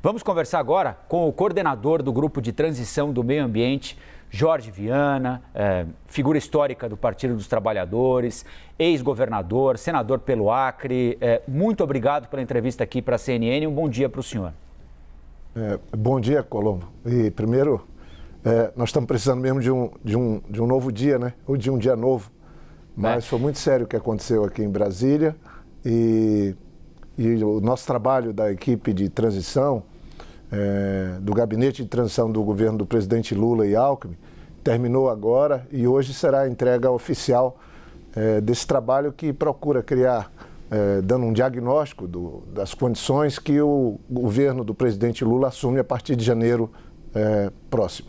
Vamos conversar agora com o coordenador do Grupo de Transição do Meio Ambiente, Jorge Viana, figura histórica do Partido dos Trabalhadores, ex-governador, senador pelo Acre. Muito obrigado pela entrevista aqui para a CNN. Um bom dia para o senhor. Bom dia, Colombo. E primeiro, nós estamos precisando mesmo de um novo dia, né? Ou de um dia novo. Mas foi muito sério o que aconteceu aqui em Brasília e o nosso trabalho da equipe de transição, do gabinete de transição do governo do presidente Lula e Alckmin, terminou agora e hoje será a entrega oficial desse trabalho que procura criar, dando um diagnóstico das condições que o governo do presidente Lula assume a partir de janeiro próximo.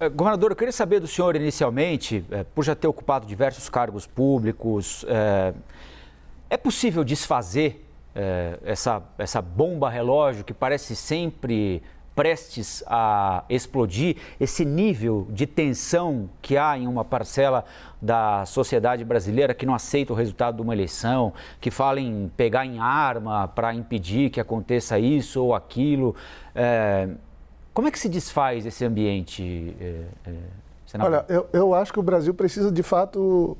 Governador, eu queria saber do senhor inicialmente, por já ter ocupado diversos cargos públicos, é possível desfazer essa bomba relógio que parece sempre prestes a explodir, esse nível de tensão que há em uma parcela da sociedade brasileira que não aceita o resultado de uma eleição, que fala em pegar em arma para impedir que aconteça isso ou aquilo. Como é que se desfaz esse ambiente, senador? Olha, eu acho que o Brasil precisa, de fato,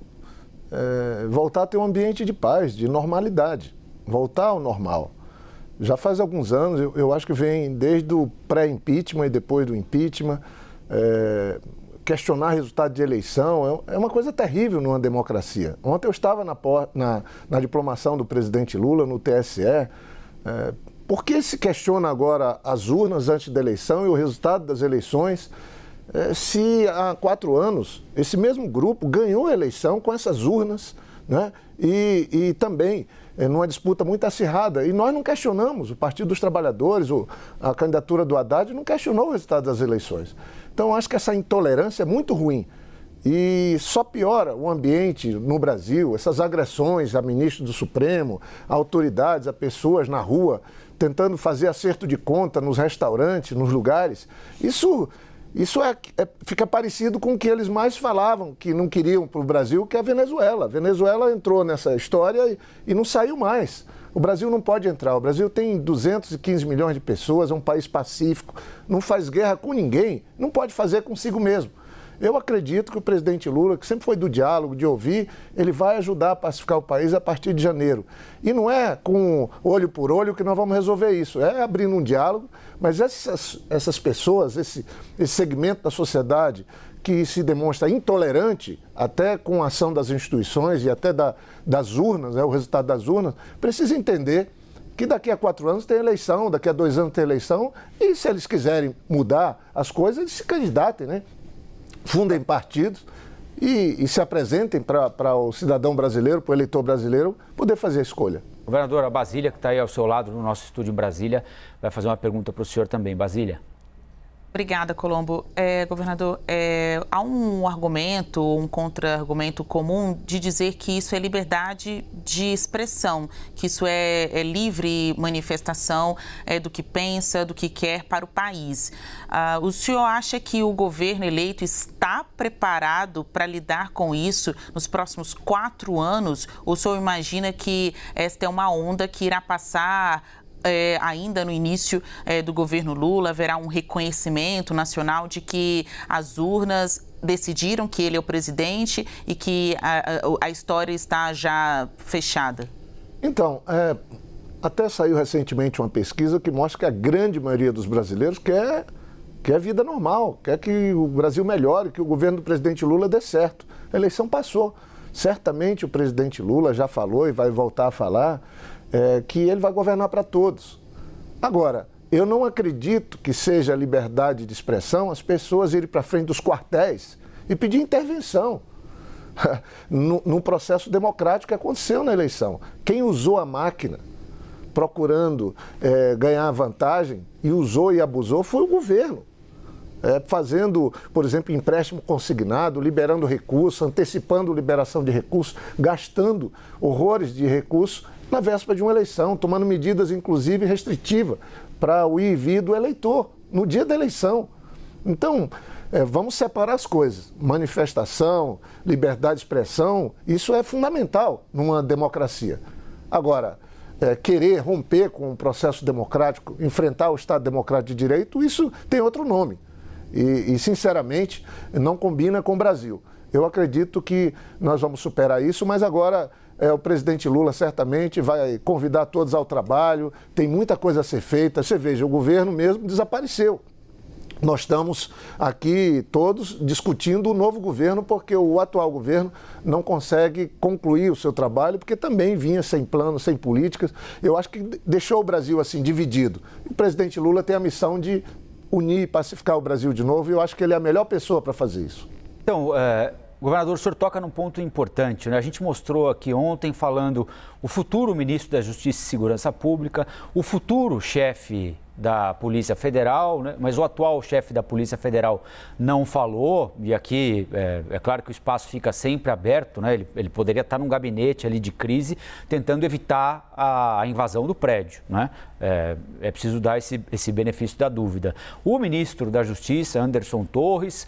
voltar a ter um ambiente de paz, de normalidade, voltar ao normal. Já faz alguns anos, eu acho que vem desde o pré-impeachment e depois do impeachment, questionar resultado de eleição é uma coisa terrível numa democracia. Ontem eu estava na diplomação do presidente Lula, no TSE. Por que se questiona agora as urnas antes da eleição e o resultado das eleições, se há 4 anos esse mesmo grupo ganhou a eleição com essas urnas, né? E também numa disputa muito acirrada. E nós não questionamos, o Partido dos Trabalhadores, a candidatura do Haddad não questionou o resultado das eleições. Então, acho que essa intolerância é muito ruim. E só piora o ambiente no Brasil, essas agressões a ministros do Supremo, a autoridades, a pessoas na rua, tentando fazer acerto de conta nos restaurantes, nos lugares. Isso fica parecido com o que eles mais falavam, que não queriam para o Brasil, que é a Venezuela. A Venezuela entrou nessa história e não saiu mais. O Brasil não pode entrar. O Brasil tem 215 milhões de pessoas, é um país pacífico, não faz guerra com ninguém, não pode fazer consigo mesmo. Eu acredito que o presidente Lula, que sempre foi do diálogo, de ouvir, ele vai ajudar a pacificar o país a partir de janeiro. E não é com olho por olho que nós vamos resolver isso, é abrindo um diálogo, mas essas pessoas, esse segmento da sociedade que se demonstra intolerante, até com a ação das instituições e até das urnas, o resultado das urnas, precisa entender que daqui a 4 anos tem eleição, daqui a 2 anos tem eleição, e se eles quiserem mudar as coisas, eles se candidatem, né? Fundem partidos e se apresentem para o cidadão brasileiro, para o eleitor brasileiro, poder fazer a escolha. Governador, a Basília, que está aí ao seu lado no nosso estúdio em Brasília, vai fazer uma pergunta para o senhor também. Basília. Obrigada, Colombo. Governador, há um argumento, um contra-argumento comum de dizer que isso é liberdade de expressão, que isso é livre manifestação do que pensa, do que quer para o país. O senhor acha que o governo eleito está preparado para lidar com isso nos próximos 4 anos? Ou o senhor imagina que esta é uma onda que irá passar ainda no início do governo Lula, haverá um reconhecimento nacional de que as urnas decidiram que ele é o presidente e que a história está já fechada? Então, até saiu recentemente uma pesquisa que mostra que a grande maioria dos brasileiros quer vida normal, quer que o Brasil melhore, que o governo do presidente Lula dê certo. A eleição passou. Certamente o presidente Lula já falou e vai voltar a falar que ele vai governar para todos. Agora, eu não acredito que seja liberdade de expressão as pessoas irem para frente dos quartéis e pedir intervenção no processo democrático que aconteceu na eleição. Quem usou a máquina procurando ganhar vantagem e usou e abusou foi o governo. Fazendo, por exemplo, empréstimo consignado, liberando recursos, antecipando liberação de recursos, gastando horrores de recursos na véspera de uma eleição, tomando medidas, inclusive, restritivas para o ir e vir do eleitor, no dia da eleição. Então, vamos separar as coisas. Manifestação, liberdade de expressão, isso é fundamental numa democracia. Agora, querer romper com o processo democrático, enfrentar o Estado Democrático de Direito, isso tem outro nome. E, sinceramente, não combina com o Brasil. Eu acredito que nós vamos superar isso, mas agora o presidente Lula certamente vai convidar todos ao trabalho, tem muita coisa a ser feita. Você veja, o governo mesmo desapareceu. Nós estamos aqui todos discutindo o novo governo porque o atual governo não consegue concluir o seu trabalho porque também vinha sem plano, sem políticas. Eu acho que deixou o Brasil assim dividido. O presidente Lula tem a missão de unir e pacificar o Brasil de novo e eu acho que ele é a melhor pessoa para fazer isso. Então, governador, o senhor toca num ponto importante, né? A gente mostrou aqui ontem falando o futuro ministro da Justiça e Segurança Pública, o futuro chefe da Polícia Federal, né? Mas o atual chefe da Polícia Federal não falou, e aqui é claro que o espaço fica sempre aberto, né? Ele poderia estar num gabinete ali de crise tentando evitar a invasão do prédio, né? É preciso dar esse benefício da dúvida. O ministro da Justiça, Anderson Torres,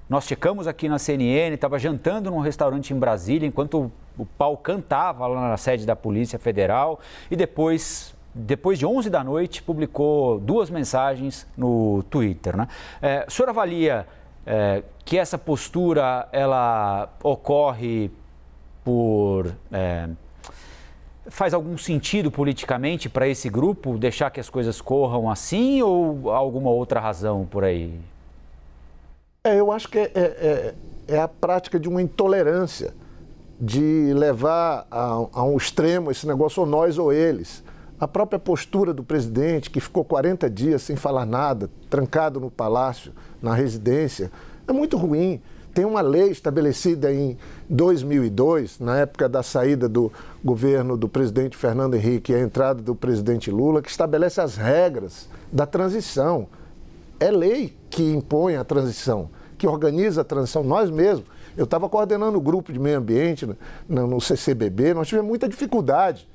nós checamos aqui na CNN, estava jantando num restaurante em Brasília enquanto o pau cantava lá na sede da Polícia Federal e depois de 11 da noite, publicou 2 mensagens no Twitter, né? O senhor avalia que essa postura ela ocorre faz algum sentido politicamente para esse grupo deixar que as coisas corram assim ou alguma outra razão por aí? Eu acho que é a prática de uma intolerância, de levar a um extremo esse negócio ou nós ou eles. A própria postura do presidente, que ficou 40 dias sem falar nada, trancado no palácio, na residência, é muito ruim. Tem uma lei estabelecida em 2002, na época da saída do governo do presidente Fernando Henrique e a entrada do presidente Lula, que estabelece as regras da transição. É lei que impõe a transição, que organiza a transição. Nós mesmos, eu estava coordenando o grupo de meio ambiente no CCBB, nós tivemos muita dificuldade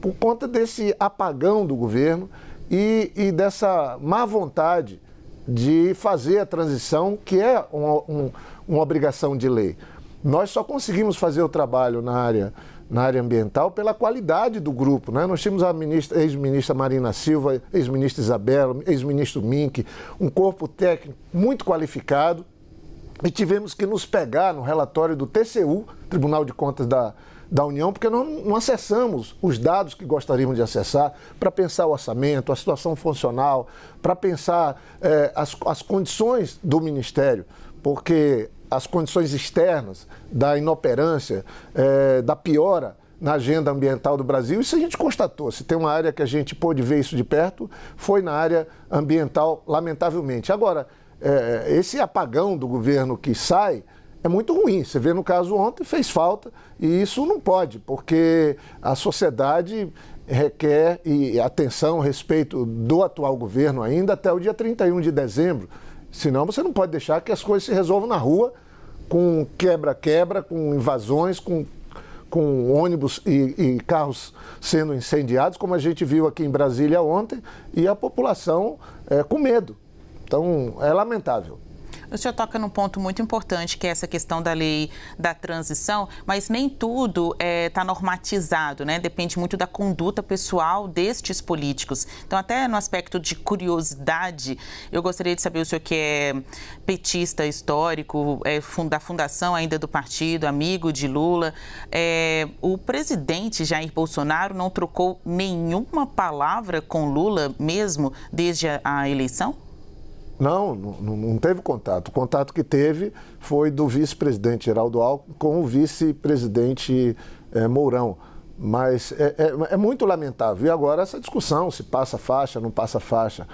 por conta desse apagão do governo e dessa má vontade de fazer a transição, que é uma obrigação de lei. Nós só conseguimos fazer o trabalho na área ambiental pela qualidade do grupo, né? Nós tínhamos a ex-ministra Marina Silva, ex-ministra Isabela, ex-ministro Mink, um corpo técnico muito qualificado e tivemos que nos pegar no relatório do TCU, Tribunal de Contas da União, porque nós não acessamos os dados que gostaríamos de acessar para pensar o orçamento, a situação funcional, para pensar as condições do Ministério, porque as condições externas da inoperância, da piora na agenda ambiental do Brasil, isso a gente constatou. Se tem uma área que a gente pôde ver isso de perto, foi na área ambiental, lamentavelmente. Agora, esse apagão do governo que sai é muito ruim. Você vê no caso ontem, fez falta, e isso não pode, porque a sociedade requer atenção, respeito do atual governo ainda até o dia 31 de dezembro. Senão você não pode deixar que as coisas se resolvam na rua, com quebra-quebra, com invasões, com ônibus e carros sendo incendiados, como a gente viu aqui em Brasília ontem, e a população com medo. Então, é lamentável. O senhor toca num ponto muito importante, que é essa questão da lei da transição, mas nem tudo está normatizado, né? Depende muito da conduta pessoal destes políticos. Então, até no aspecto de curiosidade, eu gostaria de saber, o senhor que é petista histórico, da fundação ainda do partido, amigo de Lula, o presidente Jair Bolsonaro não trocou nenhuma palavra com Lula mesmo desde a eleição? Não teve contato. O contato que teve foi do vice-presidente Geraldo Alckmin com o vice-presidente Mourão. Mas é muito lamentável. E agora essa discussão, se passa faixa, não passa faixa.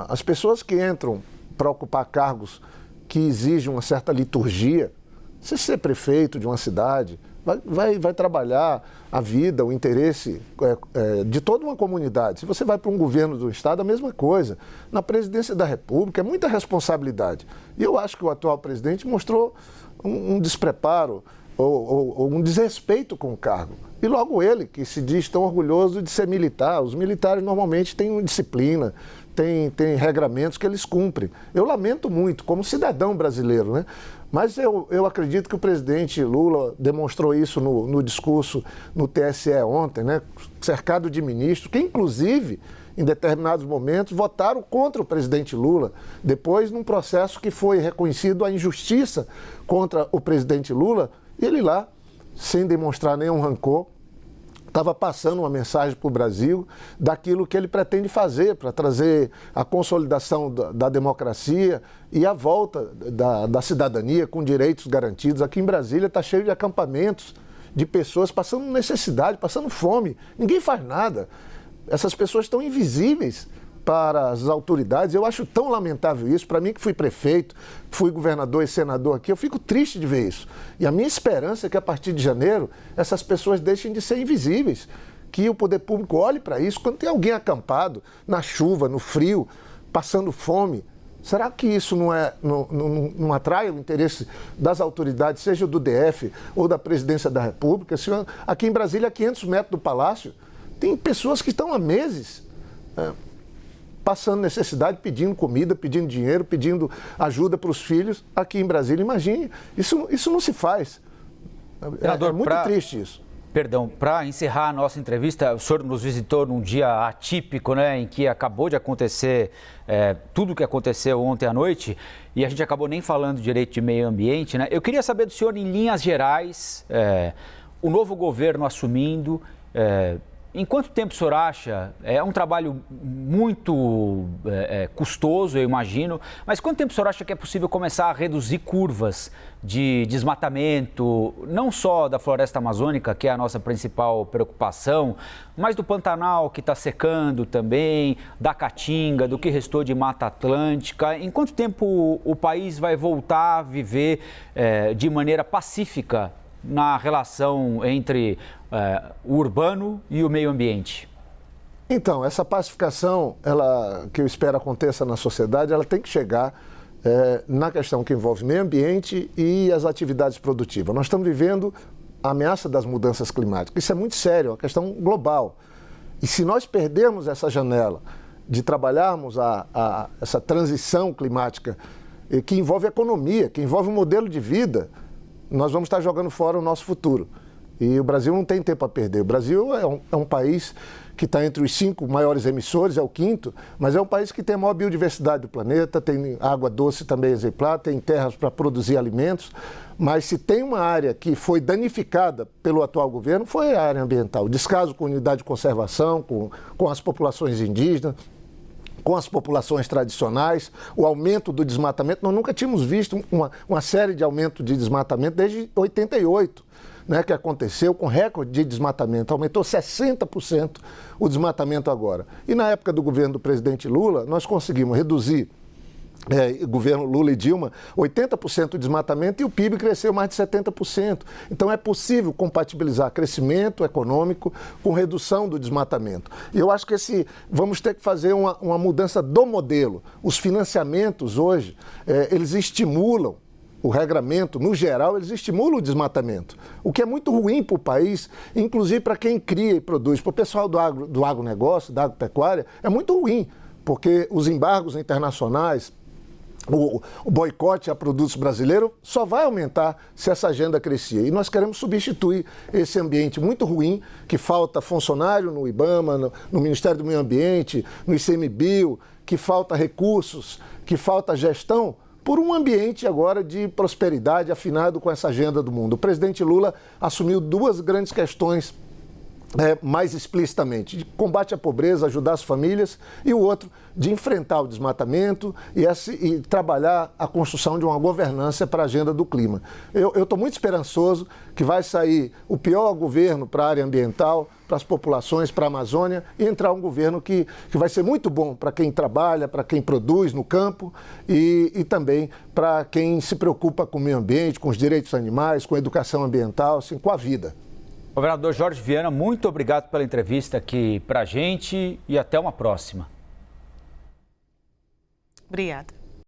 As pessoas que entram para ocupar cargos que exigem uma certa liturgia, se ser prefeito de uma cidade, vai trabalhar a vida, o interesse de toda uma comunidade. Se você vai para um governo do Estado, a mesma coisa. Na presidência da República é muita responsabilidade. E eu acho que o atual presidente mostrou um despreparo ou um desrespeito com o cargo. E logo ele, que se diz tão orgulhoso de ser militar. Os militares normalmente têm uma disciplina, tem regramentos que eles cumprem. Eu lamento muito, como cidadão brasileiro, né? Mas eu acredito que o presidente Lula demonstrou isso no discurso no TSE ontem, né? Cercado de ministros, que inclusive, em determinados momentos, votaram contra o presidente Lula. Depois, num processo que foi reconhecido a injustiça contra o presidente Lula, e ele lá, sem demonstrar nenhum rancor, estava passando uma mensagem para o Brasil daquilo que ele pretende fazer para trazer a consolidação da democracia e a volta da cidadania com direitos garantidos. Aqui em Brasília está cheio de acampamentos de pessoas passando necessidade, passando fome. Ninguém faz nada. Essas pessoas estão invisíveis para as autoridades. Eu acho tão lamentável isso. Para mim, que fui prefeito, fui governador e senador aqui, eu fico triste de ver isso. E a minha esperança é que a partir de janeiro essas pessoas deixem de ser invisíveis, que o poder público olhe para isso. Quando tem alguém acampado na chuva, no frio, passando fome, será que isso não atrai o interesse das autoridades, seja do DF ou da Presidência da República? Aqui em Brasília, a 500 metros do Palácio, tem pessoas que estão há meses passando necessidade, pedindo comida, pedindo dinheiro, pedindo ajuda para os filhos aqui em Brasília. Imagine, isso não se faz. É muito triste isso. Perdão, para encerrar a nossa entrevista, o senhor nos visitou num dia atípico, né, em que acabou de acontecer tudo o que aconteceu ontem à noite e a gente acabou nem falando direito de meio ambiente, né? Eu queria saber do senhor, em linhas gerais, o novo governo assumindo, em quanto tempo o senhor acha? É um trabalho muito custoso, eu imagino, mas quanto tempo o senhor acha que é possível começar a reduzir curvas de desmatamento, não só da floresta amazônica, que é a nossa principal preocupação, mas do Pantanal, que está secando também, da Caatinga, do que restou de Mata Atlântica? Em quanto tempo o país vai voltar a viver de maneira pacífica na relação entre o urbano e o meio ambiente? Então, essa pacificação, que eu espero aconteça na sociedade, ela tem que chegar na questão que envolve meio ambiente e as atividades produtivas. Nós estamos vivendo a ameaça das mudanças climáticas. Isso é muito sério, é uma questão global. E se nós perdermos essa janela de trabalharmos essa transição climática que envolve a economia, que envolve o modelo de vida, nós vamos estar jogando fora o nosso futuro. E o Brasil não tem tempo a perder. O Brasil é um país que está entre os 5 maiores emissores, é o 5º, mas é um país que tem a maior biodiversidade do planeta, tem água doce também exemplar, tem terras para produzir alimentos, mas se tem uma área que foi danificada pelo atual governo, foi a área ambiental. Descaso com unidade de conservação, com as populações indígenas, com as populações tradicionais, o aumento do desmatamento. Nós nunca tínhamos visto uma série de aumento de desmatamento desde 88, né, que aconteceu com recorde de desmatamento. Aumentou 60% o desmatamento agora. E na época do governo do presidente Lula, nós conseguimos reduzir, governo Lula e Dilma, 80% do desmatamento e o PIB cresceu mais de 70%. Então é possível compatibilizar crescimento econômico com redução do desmatamento. E eu acho que vamos ter que fazer uma mudança do modelo. Os financiamentos hoje, eles estimulam o regramento, no geral, eles estimulam o desmatamento, o que é muito ruim para o país, inclusive para quem cria e produz. Para o pessoal do agronegócio, da agropecuária, é muito ruim, porque os embargos internacionais, o boicote a produtos brasileiros só vai aumentar se essa agenda crescer. E nós queremos substituir esse ambiente muito ruim, que falta funcionário no IBAMA, no Ministério do Meio Ambiente, no ICMBio, que falta recursos, que falta gestão, por um ambiente agora de prosperidade afinado com essa agenda do mundo. O presidente Lula assumiu 2 grandes questões mais explicitamente, de combate à pobreza, ajudar as famílias, e o outro, de enfrentar o desmatamento e trabalhar a construção de uma governança para a agenda do clima. Eu estou muito esperançoso que vai sair o pior governo para a área ambiental, para as populações, para a Amazônia, e entrar um governo que vai ser muito bom para quem trabalha, para quem produz no campo e também para quem se preocupa com o meio ambiente, com os direitos animais, com a educação ambiental, assim, com a vida. Governador Jorge Viana, muito obrigado pela entrevista aqui para a gente e até uma próxima. Obrigada.